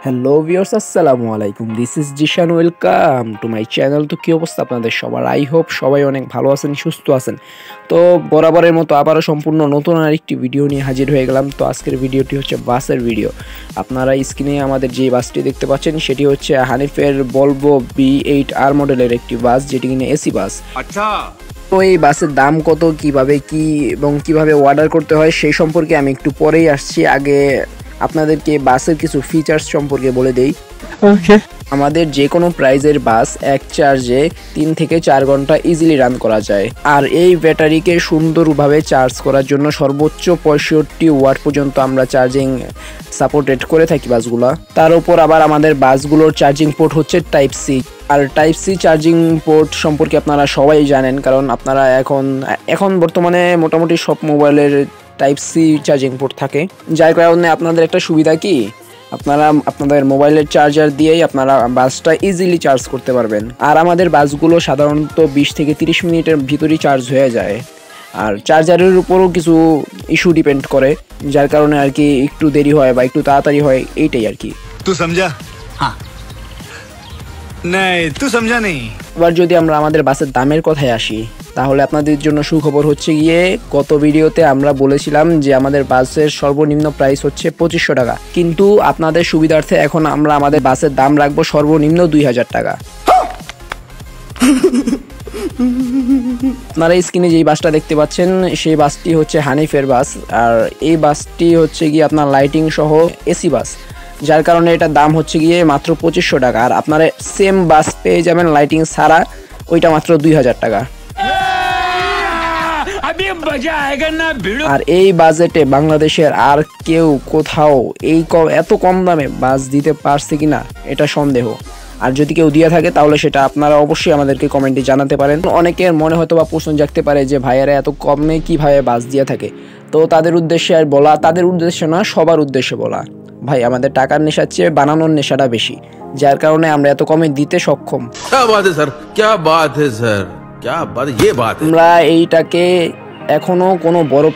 Hello viewers, আসসালামু আলাইকুম। This is Zeeshan, welcome to my channel. তো কী অবস্থা আপনাদের সবার? আই হোপ সবাই অনেক ভালো আছেন, সুস্থ আছেন। তো বরাবরের মতো আবারও সম্পূর্ণ নতুন আরেকটি ভিডিও নিয়ে হাজির হয়ে গেলাম। তো আজকের ভিডিওটি হচ্ছে বাসের ভিডিও। আপনারা স্ক্রিনে আমাদের যে বাসটি দেখতে পাচ্ছেন সেটি হচ্ছে হানিফের ভলভো B8R মডেলের একটি বাস, যেটি কিনা এসি বাস। আচ্ছা, তো এই বাসের দাম কত, কিভাবে কি এবং কিভাবে অর্ডার করতে হয় সেই সম্পর্কে আমি একটু পরেই আসছি। আগে আপনাদেরকে বাসের কিছু ফিচার্স সম্পর্কে বলে দেই। আমাদের যে কোনো প্রাইজের বাস এক চার্জে 3 থেকে 4 ঘন্টা ইজিলি রান করা যায়। আর এই ব্যাটারিকে সুন্দরভাবে চার্জ করার জন্য সর্বোচ্চ 65 ওয়াট পর্যন্ত আমরা চার্জিং সাপোর্টেড করে থাকি বাসগুলো। তার উপর আবার আমাদের বাসগুলোর চার্জিং পোর্ট হচ্ছে টাইপ সি। আর টাইপ সি চার্জিং পোর্ট সম্পর্কে আপনারা সবাই জানেন, কারণ আপনারা এখন বর্তমানে মোটামুটি সব মোবাইলের টাইপ সি চার্জিং পোর্ট থাকে, যার কারণে আপনাদের একটা সুবিধা কি, আপনারা আপনাদের মোবাইলের চার্জার দিয়েই আপনারা বাসটা ইজিলি চার্জ করতে পারবেন। আর আমাদের বাসগুলো সাধারণত 20 থেকে 30 মিনিটের ভিতরেই চার্জ হয়ে যায়। আর চার্জারের উপরও কিছু ইস্যু ডিপেন্ড করে, যার কারণে আর কি একটু দেরি হয় বা একটু তাড়াতাড়ি হয়, এইটাই আর কি। तू समझा? हाँ नहीं, तू समझा नहीं। এবার যদি আমরা আমাদের বাসের দামের কথায় আসি, তাহলে আপনাদের জন্য সুখবর হচ্ছে গিয়ে, গত ভিডিওতে আমরা বলেছিলাম যে আমাদের বাসের সর্বনিম্ন প্রাইস হচ্ছে 2500 টাকা, কিন্তু আপনাদের সুবিধার্থে এখন আমরা আমাদের বাসের দাম রাখবো সর্বনিম্ন 2000 টাকা। আপনারা স্ক্রিনে যেই বাসটা দেখতে পাচ্ছেন সেই বাসটি হচ্ছে হানিফের বাস। আর এই বাসটি হচ্ছে গিয়ে আপনার লাইটিং সহ এসি বাস, যার কারণে এটার দাম হচ্ছে গিয়ে মাত্র 2500 টাকা। আর আপনারা সেম বাস পেয়ে যাবেন লাইটিং ছাড়া, ওইটা মাত্র 2000 টাকা। আর এই বাজেটে বাংলাদেশের আর কেউ কোথাও এত কম দামে বাস দিতে পারছে কিনা এটা সন্দেহ। আর যদি কেউ দিয়ে থাকে তাহলে সেটা আপনারা অবশ্যই আমাদেরকে কমেন্টে জানাতে পারেন। অনেকের মনে হয়তো বা প্রশ্ন জাগতে পারে যে ভাইয়েরা এত কমে কিভাবে বাস দিয়ে থাকে। তো তাদের উদ্দেশ্যে আর বলা, তাদের উদ্দেশ্যে না, সবার উদ্দেশ্যে বলা, ভাই আমাদের টাকার নেশার চেয়ে বানানোর নেশাটা বেশি, যার কারণে আমরা এত কমে দিতে সক্ষম। আমরা এইটাকে এখনো কোনো বড়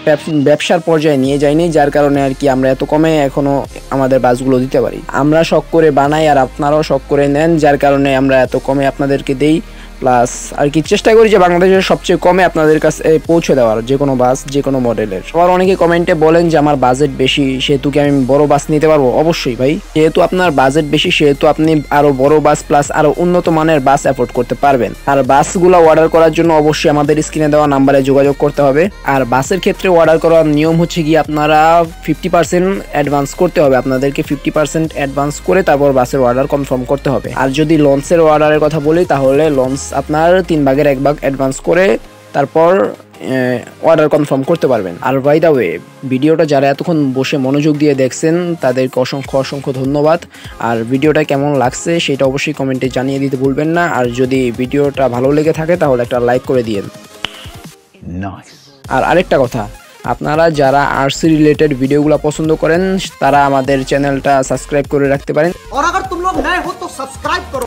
ব্যবসার পর্যায়ে নিয়ে যাইনি, যার কারণে আর কি আমরা এত কমে এখনো আমাদের বাসগুলো দিতে পারি। আমরা শখ করে বানাই আর আপনারাও শখ করে নেন, যার কারণে আমরা এত কমে আপনাদেরকে দেই। প্লাস আর কি চেষ্টা করি যে বাংলাদেশের সবচেয়ে কমে আপনাদের কাছে পৌঁছে দেওয়ার, যে কোনো বাস যে কোনো মডেলের। আবার অনেকে কমেন্টে বলেন যে আমার বাজেট বেশি, সেহেতু কি আমি বড় বাস নিতে পারবো? অবশ্যই ভাই, যেহেতু আপনার বাজেট বেশি সেহেতু আপনি আরো বড় বাস প্লাস আরো উন্নত মানের বাস অ্যাফোর্ড করতে পারবেন। আর বাসগুলো অর্ডার করার জন্য অবশ্যই আমাদের স্ক্রিনে দেওয়া নাম্বারে যোগাযোগ করতে হবে। আর বাসের ক্ষেত্রে অর্ডার করার নিয়ম হচ্ছে কি, আপনারা 50% অ্যাডভান্স করতে হবে। আপনাদেরকে 50% অ্যাডভান্স করে তারপর বাসের অর্ডার কনফার্ম করতে হবে। আর যদি লঞ্চের অর্ডারের কথা বলি, তাহলে লঞ্চ আপনার 3 ভাগের 1 ভাগ অ্যাডভান্স করে তারপর অর্ডার কনফার্ম করতে পারবেন। আর বাই দ্য ওয়ে, ভিডিওটা যারা এতক্ষণ বসে মনোযোগ দিয়ে দেখছেন তাদেরকে অসংখ্য ধন্যবাদ। আর ভিডিওটা কেমন লাগছে সেটা অবশ্যই কমেন্টে জানিয়ে দিতে ভুলবেন না। আর যদি ভিডিওটা ভালো লেগে থাকে তাহলে একটা লাইক করে দিয়েন। আর আরেকটা কথা, আপনারা যারা আরসি রিলেটেড ভিডিওগুলো পছন্দ করেন তারা আমাদের চ্যানেলটা সাবস্ক্রাইব করে রাখতে পারেন।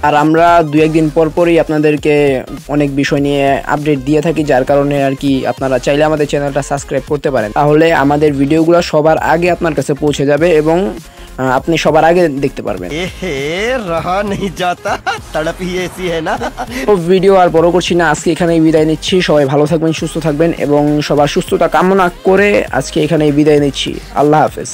আর আমরা 2-1 দিন পরই আপনাদেরকে অনেক বিষয় নিয়ে আপডেট দিয়ে থাকি, যার কারণে আর কি আপনারা চাইলে আমাদের চ্যানেলটা সাবস্ক্রাইব করতে পারেন। তাহলে আমাদের ভিডিওগুলো সবার আগে আপনার কাছে পৌঁছে যাবে এবং আপনি সবার আগে দেখতে পারবেন। ভিডিও আর বড় করছি না, আজকে এখানেই বিদায় নিচ্ছি। সবাই ভালো থাকবেন, সুস্থ থাকবেন এবং সবার সুস্থতা কামনা করে আজকে এখানেই বিদায় নিচ্ছি। আল্লাহ হাফেজ।